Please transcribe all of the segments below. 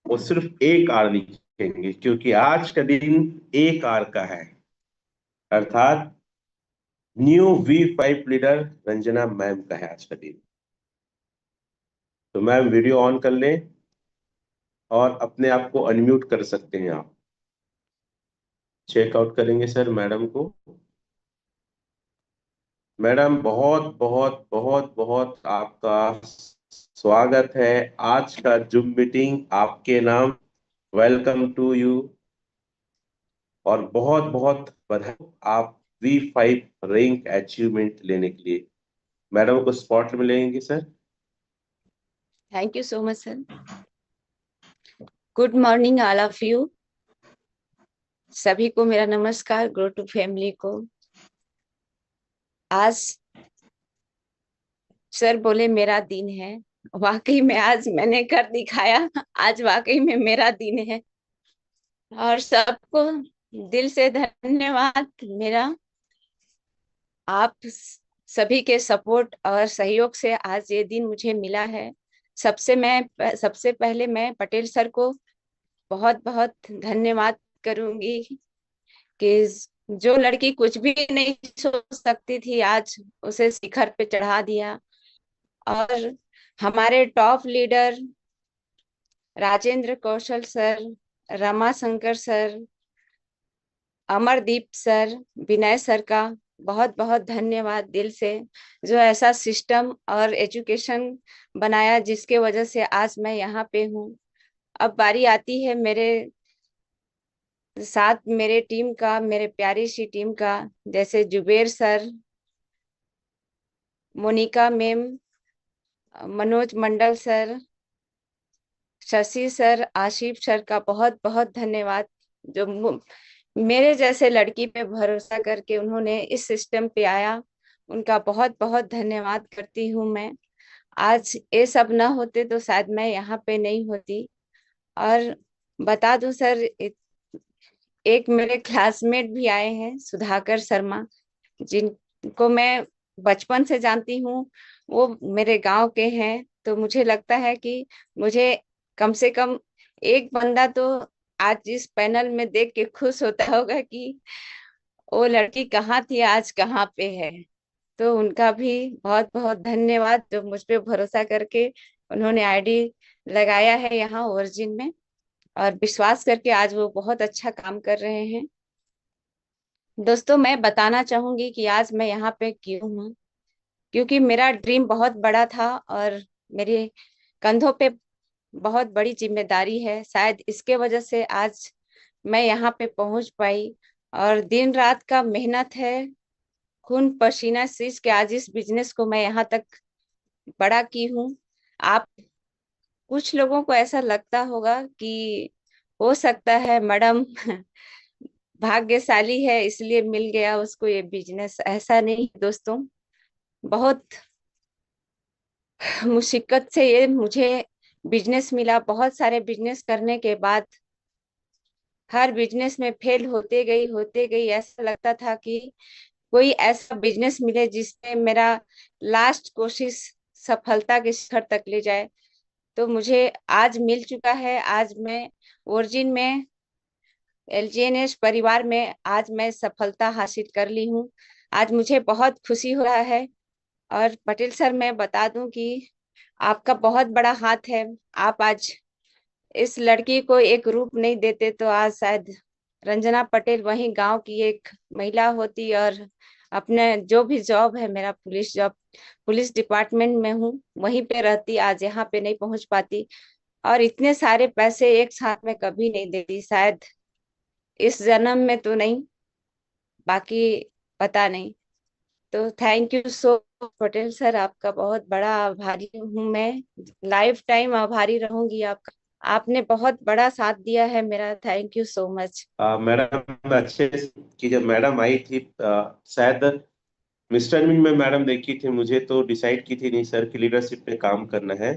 वो सिर्फ एक आर लिखेंगे, क्योंकि आज का दिन एक आर का है, अर्थात new V5 leader Ranjana ma'am का है आज का दिन। तो मैम वीडियो ऑन कर लें और अपने आप को अनम्यूट कर सकते हैं आप। चेकआउट करेंगे सर मैडम को। मैडम बहुत बहुत बहुत बहुत आपका स्वागत है। आज का जूम मीटिंग आपके नाम, वेलकम टू यू। और बहुत बहुत बधाई आप V5 रैंक अचीवमेंट लेने के लिए। मैडम को स्पॉट में लेंगे sir. Thank you so much sir. Good morning all of you. सभी को मेरा नमस्कार। ग्रो टू फैमिली को आज सर बोले मेरा दिन है। वाकई में आज मैंने कर दिखाया। आज वाकई में मेरा दिन है और सबको दिल से धन्यवाद मेरा। आप सभी के सपोर्ट और सहयोग से आज ये दिन मुझे मिला है। सबसे पहले मैं पटेल सर को बहुत बहुत धन्यवाद करूंगी कि जो लड़की कुछ भी नहीं सोच सकती थी आज उसे शिखर पे चढ़ा दिया। और हमारे top leader Rajendra Kaushal sir, Rama Shankar sir, Amardeep sir, Vinay sir का बहुत बहुत धन्यवाद दिल से, जो ऐसा सिस्टम और एजुकेशन बनाया जिसके वजह से आज मैं यहाँ पे हूँ। अब बारी आती है मेरे साथ मेरे टीम का, मेरे प्यारी सी टीम का, जैसे जुबेर सर, मोनिका मैम, मनोज मंडल sir, Shashi sir, Ashif sir का बहुत बहुत धन्यवाद, जो मेरे जैसे लड़की पे भरोसा करके उन्होंने इस सिस्टम पे आया। उनका बहुत बहुत धन्यवाद करती हूँ मैं। आज ये सब ना होते तो शायद मैं यहाँ पे नहीं होती। और बता दूं सर, एक मेरे क्लासमेट भी आए हैं, सुधाकर शर्मा, जिनको मैं बचपन से जानती हूँ। वो मेरे गांव के हैं, तो मुझे लगता है कि मुझे कम से कम एक बंदा तो आज इस पैनल में देख के खुश होता होगा कि वो लड़की कहाँ थी आज कहाँ पे है। तो उनका भी बहुत बहुत धन्यवाद, जो मुझ पे भरोसा करके उन्होंने आईडी लगाया है यहाँ ओरिजिन में, और विश्वास करके आज वो बहुत अच्छा काम कर रहे हैं। दोस्तों, मैं बताना चाहूंगी कि आज मैं यहाँ पे क्यों हूँ। क्योंकि मेरा ड्रीम बहुत बड़ा था और मेरे कंधों पे बहुत बड़ी जिम्मेदारी है। शायद इसके वजह से आज मैं यहाँ पे पहुंच पाई। और दिन रात का मेहनत है, खून पसीना सींच के आज इस बिजनेस को मैं यहाँ तक बड़ा की हूँ। आप कुछ लोगों को ऐसा लगता होगा कि हो सकता है मैडम भाग्यशाली है इसलिए मिल गया उसको ये बिजनेस। ऐसा नहीं दोस्तों, बहुत मुसीबत से ये मुझे बिजनेस मिला। बहुत सारे बिजनेस करने के बाद हर बिजनेस में फेल होते गई ऐसा लगता था कि कोई ऐसा बिजनेस मिले जिसमें मेरा लास्ट कोशिश सफलता के शिखर तक ले जाए। तो मुझे आज मिल चुका है। आज मैं ओरिजिन में, LGNS परिवार में आज मैं सफलता हासिल कर ली हूँ। आज मुझे बहुत खुशी हो रहा है। और पटेल सर, मैं बता दूं कि आपका बहुत बड़ा हाथ है। आप आज इस लड़की को एक रूप नहीं देते तो आज शायद रंजना पटेल वही गांव की एक महिला होती, और अपने जो भी जॉब है, मेरा पुलिस जॉब, पुलिस डिपार्टमेंट में हूँ, वहीं पे रहती, आज यहाँ पे नहीं पहुंच पाती। और इतने सारे पैसे एक साथ में कभी नहीं देती, शायद इस जन्म में तो नहीं, बाकी पता नहीं। तो thank you so Patel sir, आपका बहुत बड़ा आभारी हूँ मैं। लाइफ टाइम आभारी रहूंगी आपका। आपने बहुत बड़ा साथ दिया है मेरा। Thank you so much. Madam अच्छे कि जब मैडम आई थी, शायद मिस्टर मिन में मैडम देखी थी मुझे, तो डिसाइड की थी नहीं सर की लीडरशिप में काम करना है।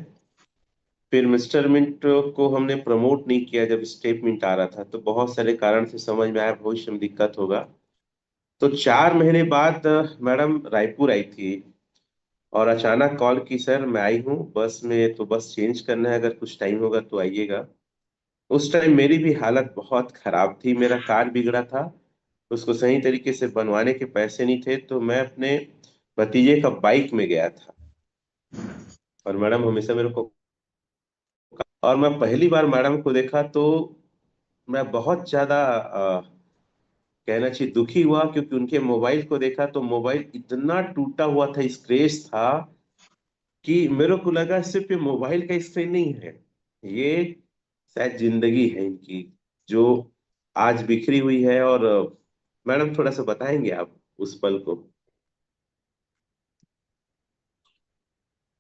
फिर मिस्टर मिंट को हमने प्रमोट नहीं किया जब स्टेप मिंट आ रहा था, तो बहुत सारे कारण से समझ में आया भविष्य में दिक्कत होगा। तो 4 महीने बाद मैडम रायपुर आई थी और अचानक कॉल की, सर मैं आई हूँ बस में, तो बस चेंज करना है, अगर कुछ टाइम होगा तो आइएगा। उस टाइम मेरी भी हालत बहुत खराब थी, मेरा कार बिगड़ा था, उसको सही तरीके से बनवाने के पैसे नहीं थे, तो मैं अपने भतीजे का बाइक में गया था। और मैडम हमेशा मेरे को, और मैं पहली बार मैडम को देखा तो मैं बहुत ज्यादा कहना चाहिए दुखी हुआ, क्योंकि उनके मोबाइल को देखा तो मोबाइल इतना टूटा हुआ था, स्क्रैच था, कि मेरे को लगा सिर्फ ये मोबाइल का स्क्रीन नहीं है, ये शायद जिंदगी है इनकी, जो आज बिखरी हुई है। और मैडम थोड़ा सा बताएंगे आप उस पल को?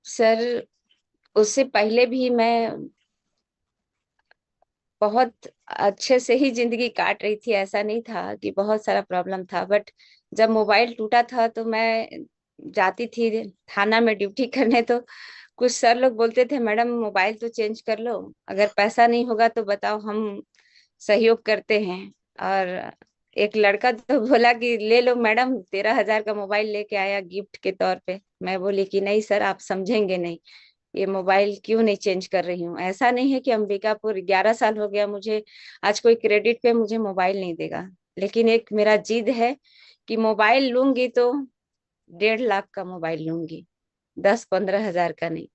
सर उससे पहले भी मैं बहुत अच्छे से ही जिंदगी काट रही थी, ऐसा नहीं था कि बहुत सारा प्रॉब्लम था। बट जब मोबाइल टूटा था तो मैं जाती थी थाना में ड्यूटी करने, तो कुछ सर लोग बोलते थे मैडम मोबाइल तो चेंज कर लो, अगर पैसा नहीं होगा तो बताओ, हम सहयोग करते हैं। और एक लड़का तो बोला कि ले लो मैडम, 13,000 का मोबाइल लेके आया गिफ्ट के तौर पे। मैं बोली कि नहीं सर, आप समझेंगे नहीं, ये मोबाइल क्यों नहीं चेंज कर रही हूँ। ऐसा नहीं है कि अंबिकापुर 11 साल हो गया मुझे, आज कोई क्रेडिट पे मुझे मोबाइल नहीं देगा, लेकिन एक मेरा जिद है कि मोबाइल लूंगी तो 1.5 लाख का मोबाइल लूंगी, 10-15 हजार का नहीं।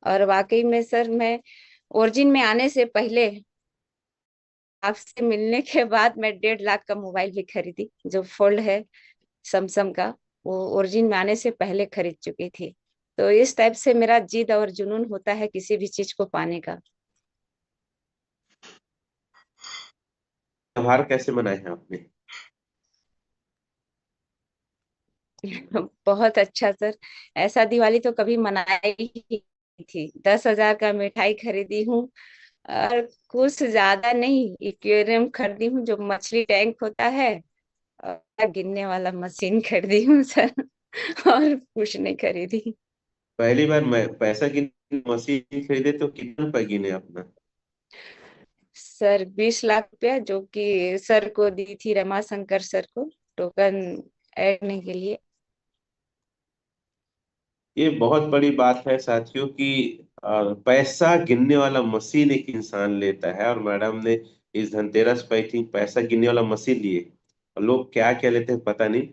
और वाकई में सर, मैं ओरिजिन में आने से पहले, आपसे मिलने के बाद मैं 1.5 लाख का मोबाइल भी खरीदी, जो फोल्ड है सैमसंग का, वो ओरिजिन में आने से पहले खरीद चुकी थी। तो इस टाइप से मेरा जिद और जुनून होता है किसी भी चीज को पाने का। त्योहार कैसे मनाए हैं आपने? बहुत अच्छा सर, ऐसा दिवाली तो कभी मनाई ही नहीं थी। 10,000 का मिठाई खरीदी हूँ, और कुछ ज्यादा नहीं, एक्वेरियम खरीदी हूँ जो मछली टैंक होता है, और गिनने वाला मशीन खरीदी हूँ सर। और कुछ नहीं खरीदी। पहली बार मैं पैसा गिन मशीन खरीदे तो कितना रुपए गिने अपना? सर 20 लाख रुपया, जो कि सर को दी थी, रमाशंकर सर को, टोकन ऐड करने के लिए। ये बहुत बड़ी बात है साथियों कि पैसा गिनने वाला मशीन एक इंसान लेता है, और मैडम ने इस धनतेरस पर आई थिंक पैसा गिनने वाला मशीन लिए। और लोग क्या क्या लेते हैं पता नहीं।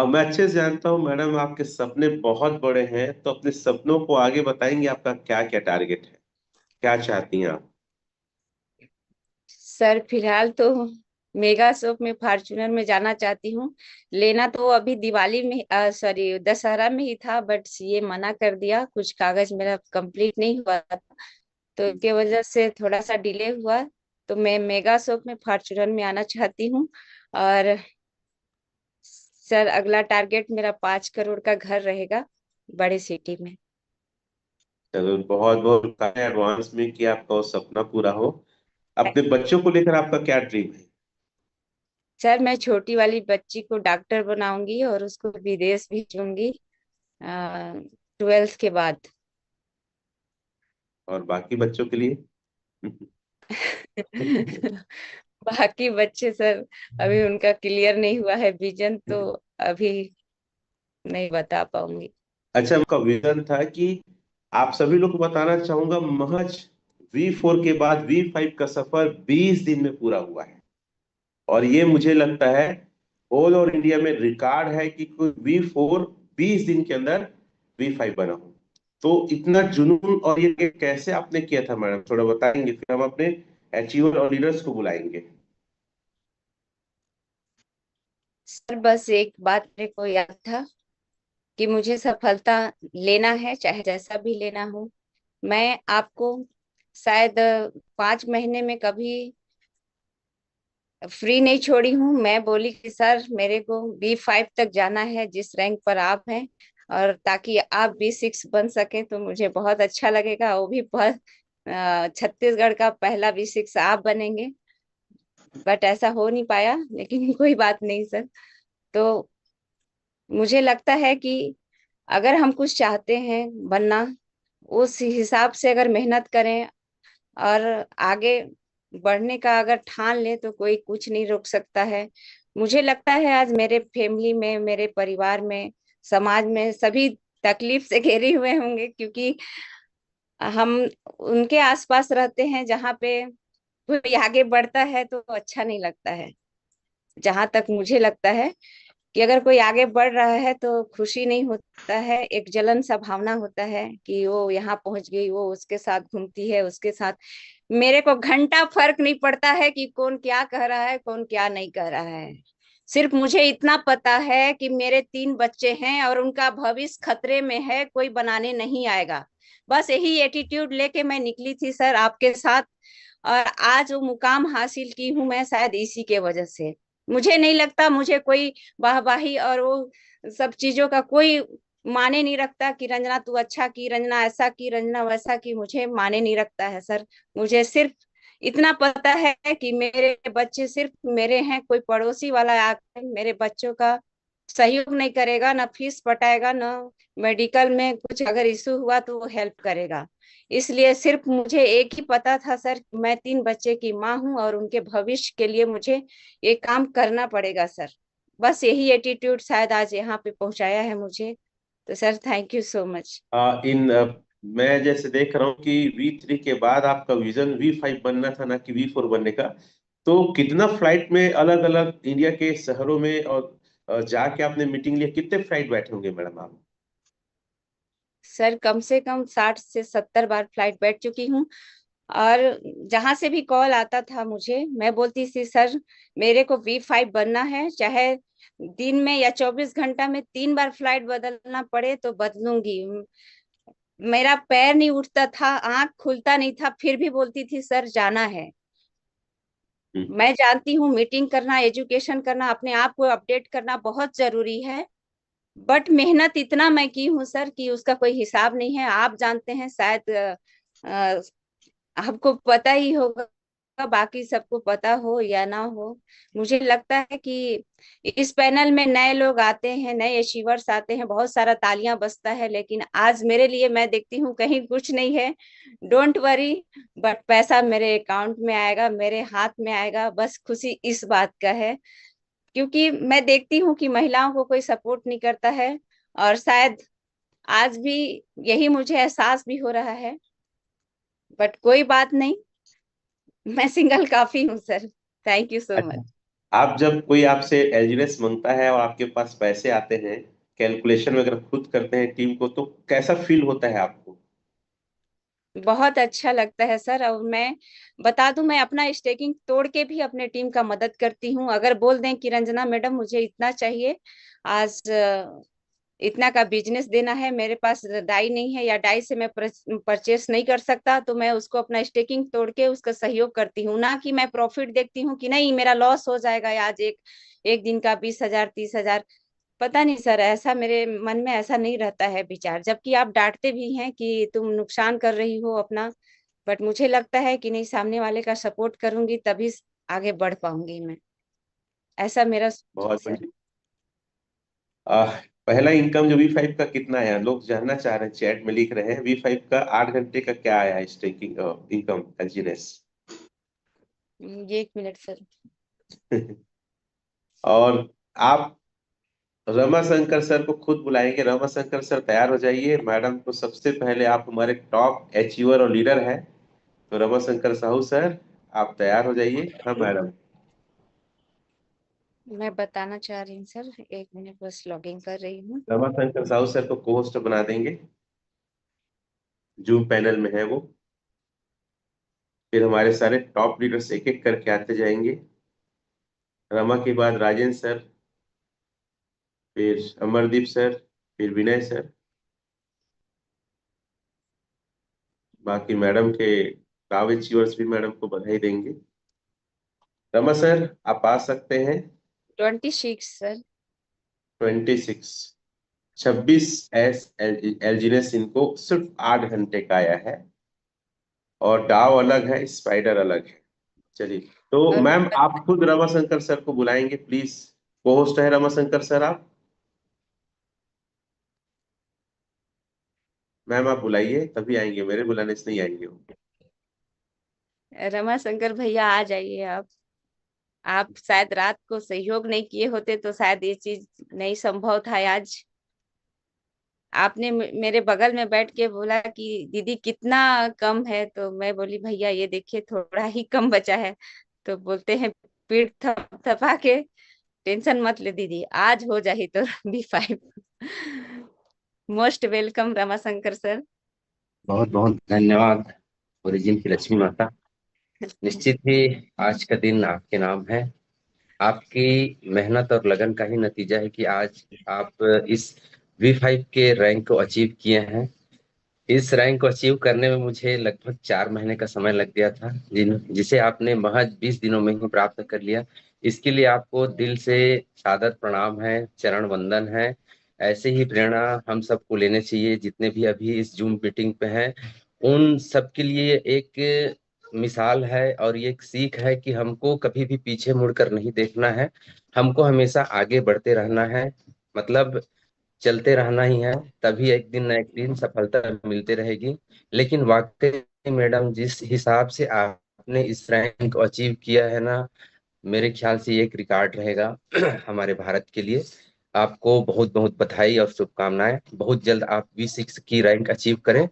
मैं अच्छे से जानता हूँ मैडम, आपके सपने बहुत बड़े हैं, तो अपने सपनों को आगे बताएंगे, आपका क्या क्या टारगेट है, क्या चाहती हैं आप? सर फिलहाल तो मेगा शॉप में, फॉर्च्यूनर में जाना चाहती हूँ। लेना तो अभी दिवाली में, सॉरी दशहरा में ही था, बट ये मना कर दिया, कुछ कागज मेरा कंप्लीट नहीं हुआ था, तो इसके वजह से थोड़ा सा डिले हुआ। तो मैं मेगा शॉप में, फॉर्च्यूनर में आना चाहती हूँ। और सर अगला टारगेट मेरा 5 करोड़ का घर रहेगा, बड़े सिटी में। चलो बहुत बहुत एडवांस में कि आपका वो सपना पूरा हो। अपने बच्चों को लेकर आपका क्या ड्रीम है? सर मैं छोटी वाली बच्ची को डॉक्टर बनाऊंगी और उसको विदेश भेजूंगी 12th के बाद। और बाकी बच्चों के लिए? बाकी बच्चे सर, अभी उनका क्लियर नहीं हुआ है विजन, तो अभी नहीं बता पाऊंगी। अच्छा, उनका विजन था कि आप सभी लोग को बताना चाहूंगा, महज V4 के बाद V5 का सफर 20 दिन में पूरा हुआ है। और ये मुझे लगता है ऑल ओवर इंडिया में रिकॉर्ड है कि कोई V4 20 दिन के अंदर V5 बना हो। तो इतना जुनून, और ये कैसे आपने किया था मैडम, थोड़ा बताएंगे, फिर हम अपने अचीवर और लीडर्स को बुलाएंगे। सर बस एक बात मेरे को याद था कि मुझे सफलता लेना है, चाहे जैसा भी लेना हो। मैं आपको शायद 5 महीने में कभी फ्री नहीं छोड़ी हूँ। मैं बोली कि सर मेरे को B5 तक जाना है, जिस रैंक पर आप हैं, और ताकि आप B6 बन सके तो मुझे बहुत अच्छा लगेगा। वो भी बहुत छत्तीसगढ़ का पहला B6 आप बनेंगे। बट ऐसा हो नहीं पाया, लेकिन कोई बात नहीं सर। तो मुझे लगता है कि अगर हम कुछ चाहते हैं बनना, उस हिसाब से अगर मेहनत करें और आगे बढ़ने का अगर ठान ले, तो कोई कुछ नहीं रोक सकता है। मुझे लगता है आज मेरे फैमिली में, मेरे परिवार में, समाज में सभी तकलीफ से घिरे हुए होंगे, क्योंकि हम उनके आसपास रहते हैं जहाँ पे कोई आगे बढ़ता है तो अच्छा नहीं लगता है। जहां तक मुझे लगता है कि अगर कोई आगे बढ़ रहा है तो खुशी नहीं होता है, एक जलन सा भावना होता है कि वो यहाँ पहुंच गई, वो उसके साथ घूमती है, उसके साथ। मेरे को घंटा फर्क नहीं पड़ता है कि कौन क्या कह रहा है, कौन क्या नहीं कह रहा है। सिर्फ मुझे इतना पता है कि मेरे 3 बच्चे हैं और उनका भविष्य खतरे में है, कोई बनाने नहीं आएगा। बस यही एटीट्यूड लेके मैं निकली थी सर आपके साथ, और आज वो मुकाम हासिल की हूं मैं शायद इसी के वजह से। मुझे नहीं लगता मुझे कोई वाहवाही और वो सब चीजों का कोई माने नहीं रखता कि रंजना तू अच्छा की, रंजना ऐसा की, रंजना वैसा की, मुझे माने नहीं रखता है सर। मुझे सिर्फ इतना पता है कि मेरे बच्चे सिर्फ मेरे हैं, कोई पड़ोसी वाला आकर मेरे बच्चों का सहयोग नहीं करेगा, ना फीस पटाएगा, ना मेडिकल में कुछ अगर इशू हुआ तो वो हेल्प करेगा। इसलिए सिर्फ मुझे एक ही पता था सर, मैं 3 बच्चे की माँ हूँ और उनके भविष्य के लिए मुझे ये काम करना पड़ेगा सर। बस यही एटीट्यूड शायद आज यहाँ पे पहुंचाया है मुझे। तो sir thank you so much. मैं जैसे देख रहा हूँ कि V3 के बाद आपका विजन V5 बनना था, ना कि V4 बनने का। तो कितना फ्लाइट में अलग अलग इंडिया के शहरों में और जाके आपने मीटिंग लिया, कितने फ्लाइट बैठे होंगे मैडम आप? सर कम से कम 60 से 70 बार फ्लाइट बैठ चुकी हूँ। और जहां से भी कॉल आता था मुझे, मैं बोलती थी सर मेरे को V5 बनना है, चाहे दिन में या 24 घंटा में 3 बार फ्लाइट बदलना पड़े तो बदलूंगी। मेरा पैर नहीं उठता था, आंख खुलता नहीं था, फिर भी बोलती थी सर जाना है। हम्म। मैं जानती हूँ मीटिंग करना, एजुकेशन करना, अपने आप को अपडेट करना बहुत जरूरी है, बट मेहनत इतना मैं की हूँ सर कि उसका कोई हिसाब नहीं है। आप जानते हैं शायद, आपको पता ही होगा, बाकी सबको पता हो या ना हो। मुझे लगता है कि इस पैनल में नए लोग आते हैं, नए अचीवर्स आते हैं, बहुत सारा तालियां बजता है, लेकिन आज मेरे लिए मैं देखती हूँ कहीं कुछ नहीं है। डोंट वरी, बट पैसा मेरे अकाउंट में आएगा, मेरे हाथ में आएगा, बस खुशी इस बात का है। क्योंकि मैं देखती हूँ कि महिलाओं को कोई सपोर्ट नहीं करता है, और शायद आज भी यही मुझे एहसास भी हो रहा है। बट कोई बात नहीं, मैं सिंगल काफी हूँ sir. Thank you so much. अच्छा, आप जब कोई आपसे एलजीनेस मांगता है और आपके पास पैसे आते हैं, कैलकुलेशन वगैरह खुद करते हैं टीम को, तो कैसा फील होता है आपको? बहुत अच्छा लगता है सर। और मैं बता दूं, मैं अपना स्टेकिंग तोड़ के भी अपने टीम का मदद करती हूँ। अगर बोल दें कि रंजना मैडम मुझे इतना चाहिए आज, इतना का बिजनेस देना है, मेरे पास डाई नहीं है या डाई से मैं परचेस नहीं कर सकता, तो मैं उसको अपना स्टेकिंग तोड़ के उसका सहयोग करती हूँ। ना कि मैं प्रॉफिट देखती हूँ कि नहीं मेरा लॉस हो जाएगा आज एक एक दिन का 20,000 30,000। पता नहीं सर, ऐसा मेरे मन में ऐसा नहीं रहता है विचार, जबकि आप डांटते भी हैं कि तुम नुकसान कर रही हो अपना। बट मुझे लगता है कि नहीं, सामने वाले का सपोर्ट करूंगी तभी आगे बढ़ पाऊंगी मैं। ऐसा मेरा सोच है बहुत सर। बढ़िया। पहला इनकम जो V5 का कितना है, लोग जानना चाह रहे हैं, चैट में लिख रहे हैं। V5 का 8 घंटे का क्या आया है स्टेकिंग इनकम एलजीनेस? ये 1 मिनट सर। और आप रमाशंकर सर को खुद बुलाएंगे। रमाशंकर सर तैयार हो जाइए, मैडम को सबसे पहले, आप हमारे टॉप अचीवर और लीडर हैं। तो रमाशंकर साहू सर, आप तैयार हो जाइए। हाँ मैडम। मैं बताना चाह रही हूँ सर, 1 मिनट बस लॉगिंग कर रही हूँ। रमाशंकर साहू सर को को होस्ट बना देंगे, जूम पैनल में है वो। फिर हमारे सारे टॉप लीडर्स एक एक करके आते जाएंगे। रमा के बाद राजेंद्र सर, फिर अमरदीप सर, फिर विनय सर। बाकी मैडम के टॉप अचीवर्स भी मैडम को बधाई देंगे। रमा सर, आप आ सकते हैं। 26 सर। 26, 26 एलजीनेस इनको सिर्फ 8 घंटे का आया है। और डाव अलग है, स्पाइडर अलग है। चलिए, तो और मैम आप खुद रमाशंकर सर को बुलाएंगे प्लीज। को होस्ट है रमाशंकर सर आप। मैम आप बुलाइए, तभी आएंगे, मेरे बुलाने से नहीं आएंगे वो। रमा शंकर भैया आ जाइए आप शायद रात को सहयोग नहीं किए होते तो शायद ये चीज नहीं संभव था आज। आपने मेरे बगल में बैठ के बोला कि दीदी कितना कम है, तो मैं बोली भैया ये देखिए थोड़ा ही कम बचा है। तो बोलते हैं पीठ थपथपा के, टेंशन मत ले दीदी, आज हो जाए तो B5। Most welcome Ramashankar sir. बहुत बहुत धन्यवाद ओरिजिन की लक्ष्मी माता। निश्चित ही आज का दिन आपके नाम है। आपकी मेहनत और लगन का ही नतीजा है कि आज आप इस V5 के रैंक को अचीव किए हैं। इस रैंक को अचीव करने में मुझे लगभग 4 महीने का समय लग गया था, जिसे आपने महज 20 दिनों में ही प्राप्त कर लिया। इसके लिए आपको दिल से सादर प्रणाम है, चरण वंदन है। ऐसे ही प्रेरणा हम सबको लेने चाहिए, जितने भी अभी इस जूम मीटिंग पे हैं उन सबके लिए एक मिसाल है और ये एक सीख है कि हमको कभी भी पीछे मुड़कर नहीं देखना है। हमको हमेशा आगे बढ़ते रहना है, मतलब चलते रहना ही है। तभी एक दिन न एक दिन सफलता मिलती रहेगी। लेकिन वाकई मैडम, जिस हिसाब से आपने इस रैंक को अचीव किया है ना, मेरे ख्याल से ये एक रिकॉर्ड रहेगा हमारे भारत के लिए। आपको बहुत बहुत बधाई और शुभकामनाएं। बहुत जल्द आप V6 की रैंक अचीव करें।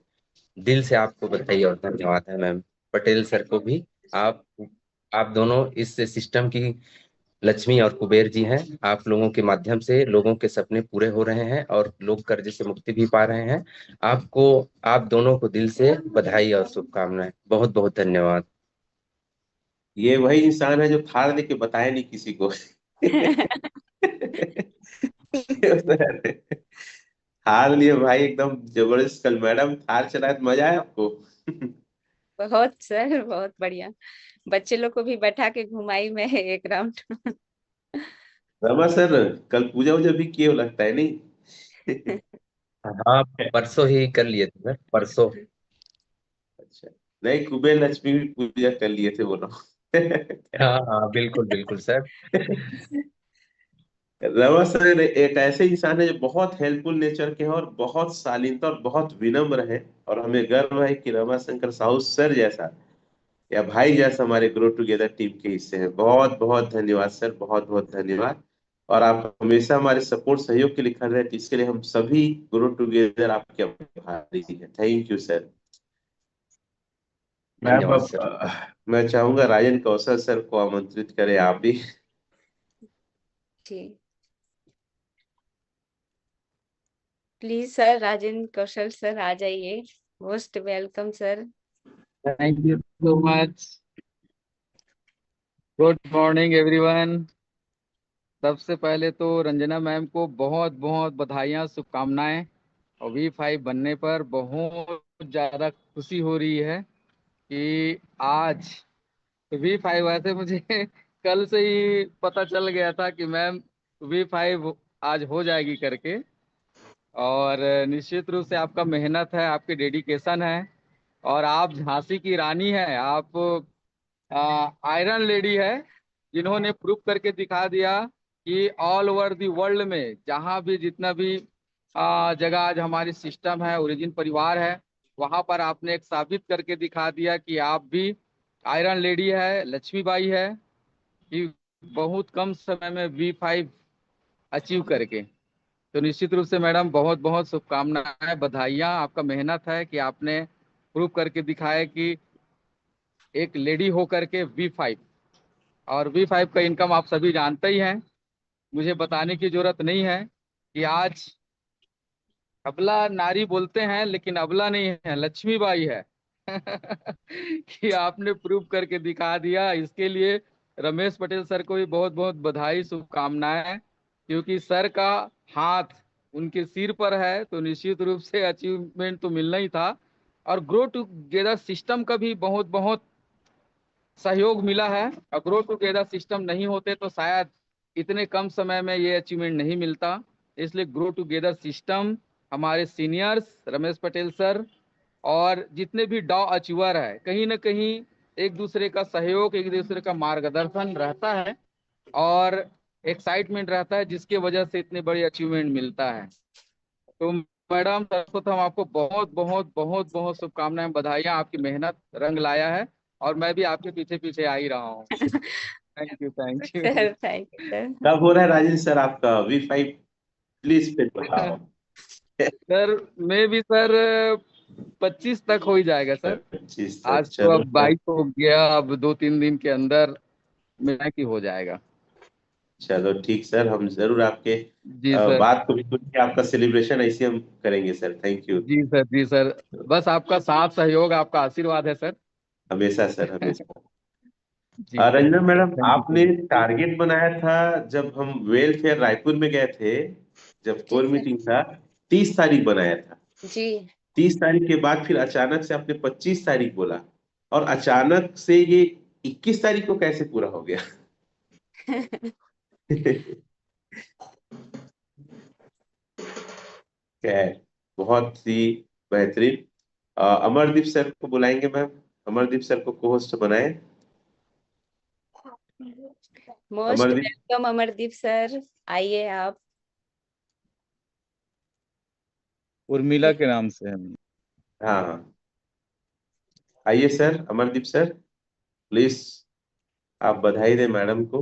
दिल से आपको बधाई और धन्यवाद है मैम। पटेल सर को भी। आप आप दोनों इस सिस्टम की लक्ष्मी और कुबेर जी हैं। आप लोगों के माध्यम से लोगों के सपने पूरे हो रहे हैं और लोग कर्जे से मुक्ति भी पा रहे हैं। आपको, आप दोनों को दिल से बधाई और शुभकामनाएं। बहुत बहुत धन्यवाद। ये वही इंसान है जो थार लेके बताया नहीं किसी को। थार लिए भाई एकदम जबरदस्त। कल मैडम थार चलाए तो मजा आया आपको? बहुत सर, बहुत बढ़िया। बच्चे लोग को भी बैठा के घुमाई मैं एक राउंड। रमा सर, कल पूजा वूजा भी किए हो लगता है, नहीं? हाँ, परसों ही कर लिए थे सर, परसों। अच्छा। नहीं, कुबेर लक्ष्मी भी पूजा कर लिए थे वो लोग। हाँ हाँ, बिल्कुल बिल्कुल सर। रवा सर एक ऐसे इंसान है जो बहुत हेल्पफुल नेचर के हैं और बहुत शालीनता और बहुत विनम्र है। और हमें गर्व है कि रमा शंकर साहू सर जैसा या भाई जैसा हमारे ग्रो टुगेदर टीम के हिस्से हैं। बहुत बहुत धन्यवाद सर, बहुत बहुत धन्यवाद। और आप हमेशा हमारे सपोर्ट सहयोग के लिए खड़े रहे, इसके लिए हम सभी ग्रो टुगेदर आपके आभारी हैं। Thank you sir. मैम, धन्यवाद अब सर। मैं चाहूंगा राजन कौशल सर को आमंत्रित करें आप भी। ठीक, please sir, Rajendra Kaushal sir आ जाइए। Most welcome sir. Thank you so much. Good morning everyone. सबसे पहले तो रंजना मैम को बहुत बहुत बधाइयाँ, शुभकामनाएं। और V5 बनने पर बहुत ज़्यादा खुशी हो रही है कि आज V5, वैसे मुझे कल से ही पता चल गया था कि मैम V5 आज हो जाएगी करके। और निश्चित रूप से आपका मेहनत है, आपकी डेडिकेशन है, और आप झांसी की रानी हैं। आप आयरन लेडी है, जिन्होंने प्रूव करके दिखा दिया कि ऑल ओवर दी वर्ल्ड में जहां भी जितना भी जगह आज हमारी सिस्टम है, ओरिजिन परिवार है, वहां पर आपने एक साबित करके दिखा दिया कि आप भी आयरन लेडी है, लक्ष्मीबाई है, कि बहुत कम समय में V5 अचीव करके। तो निश्चित रूप से मैडम बहुत बहुत शुभकामनाएं, बधाइयाँ। आपका मेहनत है कि आपने प्रूव करके दिखाया कि एक लेडी होकर के V5, और V5 का इनकम आप सभी जानते ही हैं, मुझे बताने की जरूरत नहीं है कि आज अबला नारी बोलते हैं लेकिन अबला नहीं है, लक्ष्मीबाई है। कि आपने प्रूव करके दिखा दिया। इसके लिए रमेश पटेल सर को भी बहुत बहुत बधाई, शुभकामनाएं। क्योंकि सर का हाथ उनके सिर पर है, तो निश्चित रूप से अचीवमेंट तो मिलना ही था। और ग्रो टुगेदर सिस्टम का भी बहुत बहुत सहयोग मिला है। और ग्रो टुगेदर सिस्टम नहीं होते तो शायद इतने कम समय में ये अचीवमेंट नहीं मिलता। इसलिए ग्रो टुगेदर सिस्टम, हमारे सीनियर्स रमेश पटेल सर और जितने भी डॉ अचीवर है, कहीं ना कहीं एक दूसरे का सहयोग, एक दूसरे का मार्गदर्शन रहता है और एक्साइटमेंट रहता है, जिसके वजह से इतने बड़ी अचीवमेंट मिलता है। तो मैडम, तो हम आपको बहुत बहुत बहुत बहुत शुभकामनाएं, बधाइयाँ। आपकी मेहनत रंग लाया है और मैं भी आपके पीछे पीछे आ ही रहा हूँ। Thank you, thank you. Sir thank you sir. कब हो रहा है राजन सर आपका V5? प्लीज फिर बताओ। सर मैं भी सर 25 तक हो ही जाएगा सर। 25 तक, आज तो चलो अब सर। 22 हो गया, अब 2-3 दिन के अंदर मेरा की हो जाएगा। चलो ठीक सर, हम जरूर आपके जी सर। बात को भी सुन के आपका सेलिब्रेशन ऐसे हम करेंगे सर। Thank you. जी सर, जी सर। बस आपका साथ सहयोग, आपका आशीर्वाद है सर। हमेशा सर, हमेशा। जी sir, Ranjana ji sir, madam, thank you so आपने मच। टारगेट बनाया था जब हम वेलफेयर रायपुर में गए थे, जब जी कोर सर। मीटिंग था, 30 तारीख बनाया था। जी। 30 तारीख के बाद फिर अचानक से आपने 25 तारीख बोला, और अचानक से ये 21 तारीख को कैसे पूरा हो गया? खैर, बहुत ही बेहतरीन। अमरदीप सर को बुलाएंगे मैम, अमरदीप सर को को होस्ट बनाए। Most Amardeep. Welcome Amardeep sir, आइए आप। उर्मिला के नाम से हम। हाँ हाँ, आइए सर, अमरदीप सर, प्लीज आप बधाई दें मैडम को।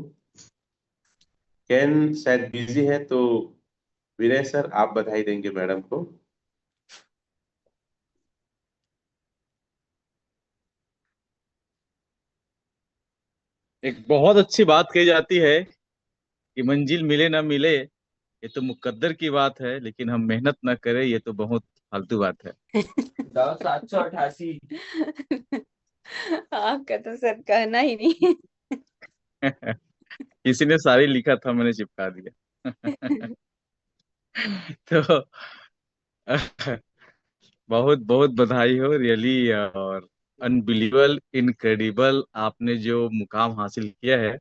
कैन शायद बिजी है, तो विनय सर आप बधाई देंगे मैडम को। एक बहुत अच्छी बात कही जाती है कि मंजिल मिले ना मिले ये तो मुकद्दर की बात है, लेकिन हम मेहनत ना करें ये तो बहुत फालतू बात है। 788। आपका तो सर कहना ही नहीं। किसी ने शायरी लिखा था, मैंने चिपका दिया। तो बहुत बहुत बधाई हो रियली। और अनबिलीवेबल, इनक्रेडिबल आपने जो मुकाम हासिल किया है।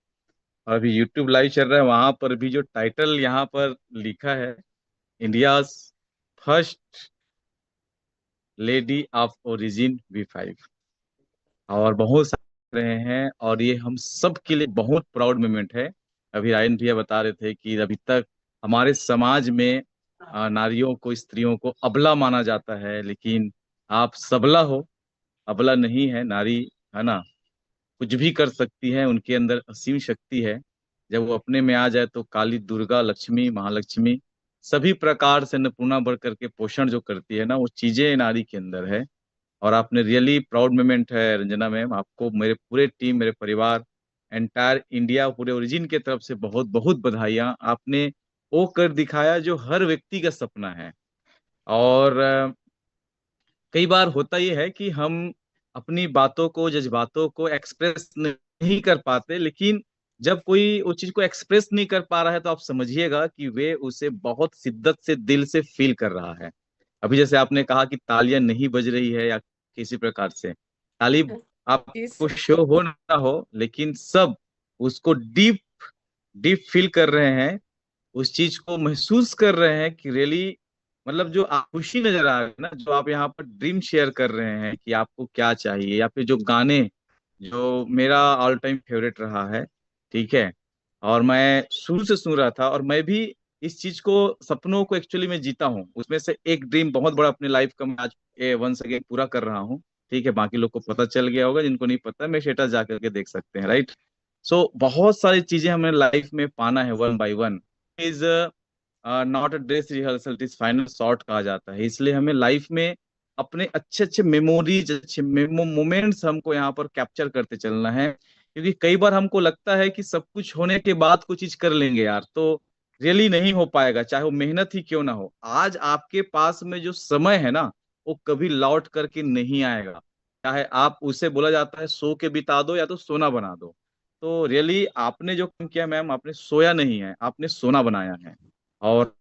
और अभी यूट्यूब लाइव चल रहा है, वहां पर भी जो टाइटल यहाँ पर लिखा है, India first lady of origin V5, और बहुत सारे रहे हैं, और ये हम सब के लिए बहुत प्राउड मोमेंट है। अभी रायन भैया बता रहे थे कि अभी तक हमारे समाज में नारियों को, स्त्रियों को अबला माना जाता है, लेकिन आप सबला हो, अबला नहीं है नारी, है ना। कुछ भी कर सकती है, उनके अंदर असीम शक्ति है। जब वो अपने में आ जाए तो काली, दुर्गा, लक्ष्मी, महालक्ष्मी सभी प्रकार से अन्नपूर्णा बढ़ करके पोषण जो करती है ना, वो चीजें नारी के अंदर है। और आपने रियली प्राउड मोमेंट है रंजना मैम, आपको मेरे पूरे टीम, मेरे परिवार, एंटायर इंडिया, पूरे ओरिजिन के तरफ से बहुत बहुत बधाइयाँ। आपने वो कर दिखाया जो हर व्यक्ति का सपना है। और कई बार होता ये है कि हम अपनी बातों को, जज्बातों को एक्सप्रेस नहीं कर पाते, लेकिन जब कोई उस चीज को एक्सप्रेस नहीं कर पा रहा है तो आप समझिएगा कि वे उसे बहुत शिद्दत से, दिल से फील कर रहा है। अभी जैसे आपने कहा कि तालियां नहीं बज रही है या किसी प्रकार से ताली, जी आपको सर। शो हो ना हो, लेकिन सब उसको डीप डीप फील कर रहे हैं, उस चीज को महसूस कर रहे हैं कि रियली, मतलब जो आप खुशी नजर आ रही है ना, जो आप यहाँ पर ड्रीम शेयर कर रहे हैं कि आपको क्या चाहिए, या फिर जो गाने, जो मेरा ऑल टाइम फेवरेट रहा है, ठीक है, और मैं शुरू से सुन रहा था, और मैं भी इस चीज को, सपनों को एक्चुअली मैं जीता हूँ, उसमें से एक ड्रीम बहुत बड़ा अपने लाइफ का मैं आज वंस अगेन पूरा कर रहा हूँ। ठीक है, बाकी लोग को पता चल गया होगा, जिनको नहीं पता मैं स्टेटस जा करके देख सकते हैं, राइट। सो बहुत सारी चीजें हमें लाइफ में पाना है, one by one is not a dress rehearsal, it is final shot कहा जाता है। इसलिए हमें लाइफ में अपने अच्छे अच्छे मेमोरीज, अच्छे मोमेंट्स हमको यहाँ पर कैप्चर करते चलना है, क्योंकि कई बार हमको लगता है कि सब कुछ होने के बाद कुछ चीज कर लेंगे यार, तो रियली नहीं हो पाएगा, चाहे वो मेहनत ही क्यों ना हो। आज आपके पास में जो समय है ना, वो कभी लौट करके नहीं आएगा, चाहे आप उसे, बोला जाता है सो के बिता दो या तो सोना बना दो। तो रियली आपने जो काम किया मैम, आपने सोया नहीं है, आपने सोना बनाया है। और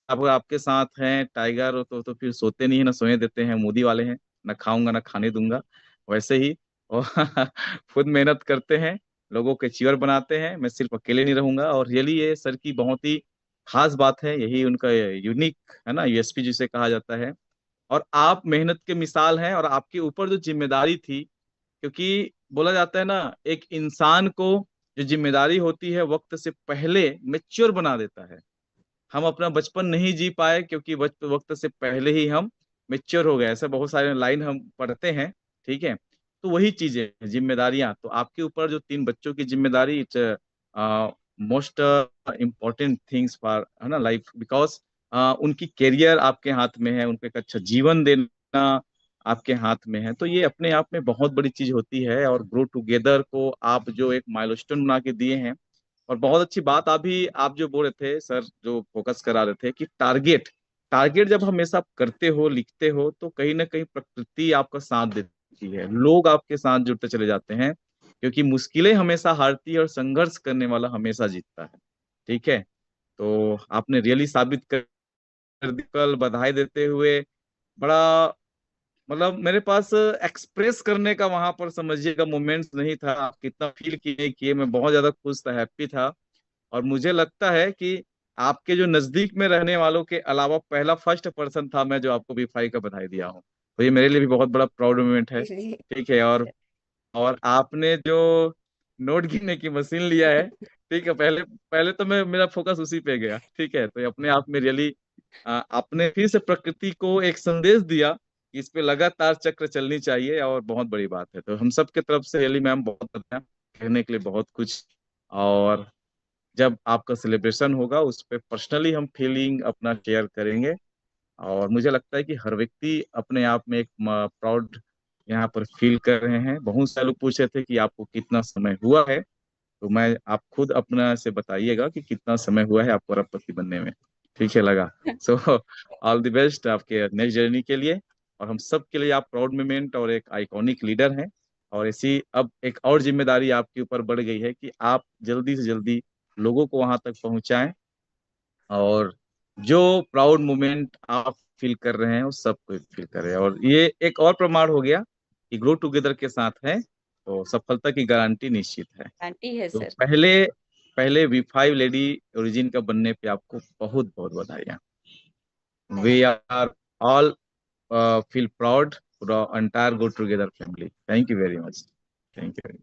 अब आपके साथ हैं टाइगर, तो फिर सोते नहीं है ना सोने देते हैं, मोदी वाले हैं, ना खाऊंगा ना खाने दूंगा, वैसे ही। और खुद मेहनत करते हैं, लोगों के चीयर बनाते हैं, मैं सिर्फ अकेले नहीं रहूंगा। और रियली ये सर की बहुत ही खास बात है, यही उनका यूनिक है ना, USP जिसे कहा जाता है। और आप मेहनत के मिसाल हैं, और आपके ऊपर जो जिम्मेदारी थी, क्योंकि बोला जाता है ना, एक इंसान को जो जिम्मेदारी होती है वक्त से पहले मेच्योर बना देता है। हम अपना बचपन नहीं जी पाए क्योंकि वक्त से पहले ही हम मेच्योर हो गए, ऐसे बहुत सारे लाइन हम पढ़ते हैं, ठीक है। तो वही चीजें हैं, जिम्मेदारियां, तो आपके ऊपर जो 3 बच्चों की जिम्मेदारी, it's most important things for, है ना, लाइफ, बिकॉज उनकी कैरियर आपके हाथ में है, उनको एक अच्छा जीवन देना आपके हाथ में है, तो ये अपने आप में बहुत बड़ी चीज होती है। और ग्रो टुगेदर को आप जो एक माइलस्टोन बना के दिए हैं, और बहुत अच्छी बात अभी आप जो बोल रहे थे सर, जो फोकस करा रहे थे कि टारगेट टारगेट जब हमेशा आप करते हो, लिखते हो, तो कहीं ना कहीं प्रकृति आपका साथ देती है, लोग आपके साथ जुड़ते चले जाते हैं, क्योंकि मुश्किलें हमेशा हारती है और संघर्ष करने वाला हमेशा जीतता है। ठीक है, तो आपने रियली साबित कर कल बधाई देते हुए बड़ा, मतलब मेरे पास एक्सप्रेस करने का वहां पर समझिएगा मोमेंट्स नहीं था। आप कितना फील किए किए, मैं बहुत ज्यादा खुश था, हैप्पी था। और मुझे लगता है कि आपके जो नजदीक में रहने वालों के अलावा पहला फर्स्ट पर्सन था मैं जो आपको B5 का बधाई दिया हूँ। तो ये मेरे लिए भी बहुत बड़ा प्राउड मोमेंट है। ठीक है, और आपने जो नोट गिनने की मशीन लिया है, ठीक है, पहले पहले तो मैं मेरा फोकस उसी पे गया। ठीक है, तो ये अपने आप में रियली आपने फिर से प्रकृति को एक संदेश दिया कि इस पे लगातार चक्र चलनी चाहिए, और बहुत बड़ी बात है। तो हम सब के तरफ से रियली मैम बहुत अच्छा कहने के लिए बहुत कुछ। और जब आपका सेलिब्रेशन होगा उस पर पर्सनली हम फीलिंग अपना शेयर करेंगे। और मुझे लगता है कि हर व्यक्ति अपने आप में एक प्राउड यहाँ पर फील कर रहे हैं। बहुत सारे लोग पूछ रहे थे कि आपको कितना समय हुआ है, तो मैं आप खुद अपना से बताइएगा कि कितना समय हुआ है आपको अरबपति बनने में। ठीक है, लगा? सो ऑल द बेस्ट आपके नेक्स्ट जर्नी के लिए। और हम सब के लिए आप प्राउड मोमेंट और एक आइकॉनिक लीडर हैं। और ऐसी अब एक और जिम्मेदारी आपके ऊपर बढ़ गई है कि आप जल्दी से जल्दी लोगों को वहां तक पहुंचाएं, और जो प्राउड मोमेंट आप फील कर रहे हैं वो सब कोई फील करे। और ये एक और प्रमाण हो गया कि ग्रो टुगेदर के साथ है तो सफलता की गारंटी निश्चित है। आंटी है तो सर। पहले पहले B5 लेडी ओरिजिन का बनने पे आपको बहुत बहुत बधाइयाँ। We are all feel proud for the entire go together family. Thank you very much. Thank you.